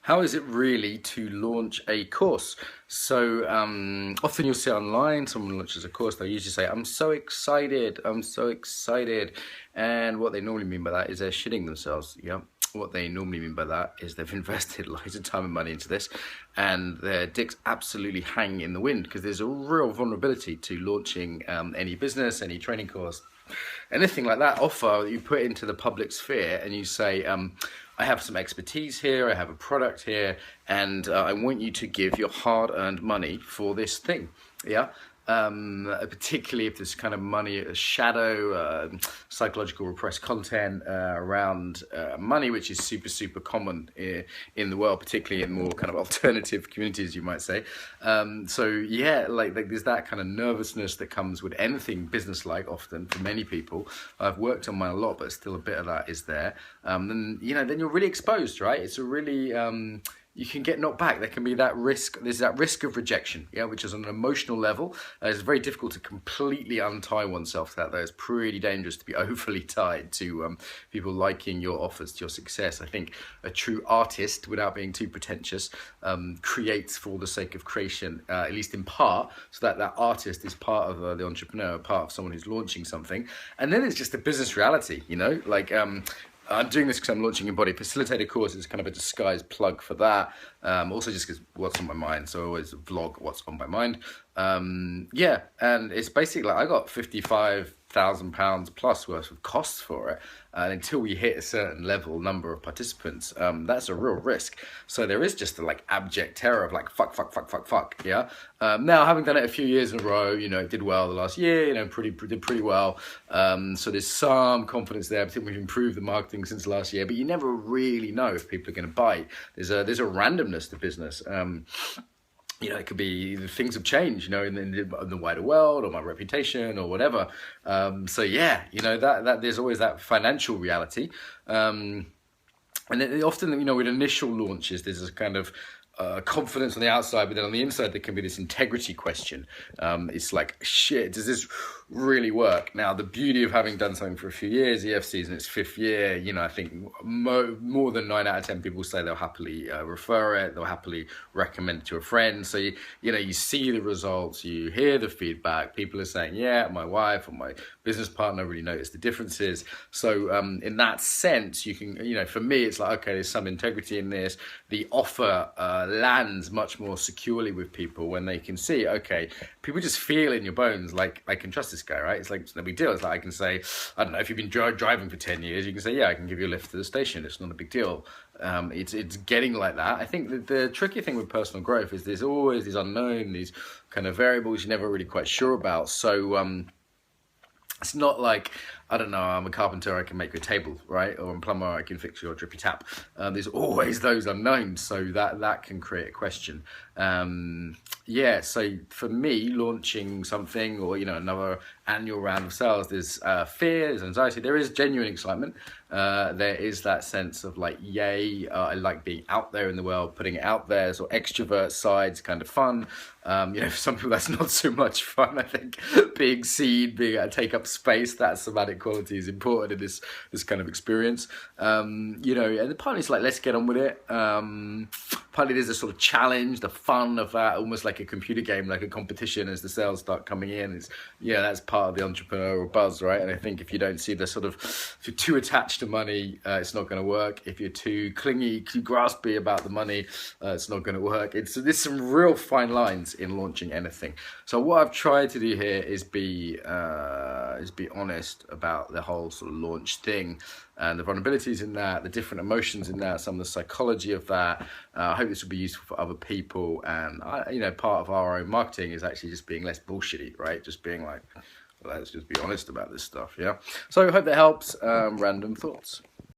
How is it really to launch a course? So often you'll see online, someone launches a course, they'll usually say, I'm so excited, I'm so excited. And what they normally mean by that is they're shitting themselves. Yeah. What they normally mean by that is they've invested loads of time and money into this and their dicks absolutely hang in the wind because there's a real vulnerability to launching any business, any training course, anything like that offer that you put into the public sphere and you say, I have some expertise here, I have a product here, and I want you to give your hard-earned money for this thing, yeah? Particularly if there's kind of money, shadow, psychological repressed content around money, which is super, super common in the world, particularly in more kind of alternative communities, you might say. So yeah, like there's that kind of nervousness that comes with anything business-like often for many people. I've worked on mine a lot, but still a bit of that is there. Then you're really exposed, right? It's a really you can get knocked back. There can be that risk. There's that risk of rejection, yeah, which is on an emotional level. It's very difficult to completely untie oneself to that. Though it's pretty dangerous to be overly tied to people liking your offers, to your success. I think a true artist, without being too pretentious, creates for the sake of creation, at least in part, so that artist is part of the entrepreneur, part of someone who's launching something. And then it's just a business reality, like. I'm doing this because I'm launching a body facilitator course. It's kind of a disguised plug for that. Also just because what's on my mind. So I always vlog what's on my mind. Yeah, and it's basically like I got £55,000 plus worth of costs for it. And until we hit a certain level number of participants, that's a real risk. So there is just a like abject terror of like fuck, yeah. Now having done it a few years in a row, it did well the last year, did pretty well. So there's some confidence there. I think we've improved the marketing since last year, but you never really know if people are going to bite. There's a randomness to business. It could be things have changed, in the wider world or my reputation or whatever. So yeah, that there's always that financial reality. And then often, with initial launches, there's this kind of confidence on the outside, but then on the inside there can be this integrity question. It's like, shit, does this really work? Now, the beauty of having done something for a few years, EFC's in its 5th year, I think more than 9 out of 10 people say they'll happily refer it, they'll happily recommend it to a friend. So, you see the results, you hear the feedback, people are saying, yeah, my wife or my business partner really noticed the differences. So in that sense, you can, for me, it's like, okay, there's some integrity in this. The offer lands much more securely with people when they can see, okay, people just feel in your bones like I can trust this guy, right? It's like it's no big deal. It's like I can say, I don't know, if you've been driving for 10 years, you can say, yeah, I can give you a lift to the station. It's not a big deal. It's getting like that. I think the tricky thing with personal growth is there's always these unknown, these kind of variables you're never really quite sure about. So it's not like, I don't know, I'm a carpenter, I can make you a table, right? Or I'm a plumber, I can fix your drippy tap. There's always those unknowns, so that can create a question. Yeah, so for me, launching something or, another annual round of sales, there's fear, there's anxiety, there is genuine excitement. There is that sense of like, yay, I like being out there in the world, putting it out there. So extrovert side's kind of fun. For some people that's not so much fun. I think being seen, being able to take up space, that somatic quality is important in this kind of experience. And partly it's like, let's get on with it. Partly there's a sort of challenge, the fun of that, almost like a computer game, like a competition as the sales start coming in. That's part of the entrepreneurial buzz, right? And I think if you don't see the sort of, if you're too attached to money, it's not going to work. If you're too clingy, too graspy about the money, it's not going to work. There's some real fine lines in launching anything. So what I've tried to do here is be honest about the whole sort of launch thing and the vulnerabilities in that, the different emotions in that, some of the psychology of that. I hope this will be useful for other people. And part of our own marketing is actually just being less bullshitty, right? Just being like, let's just be honest about this stuff, yeah? So I hope that helps. Random thoughts.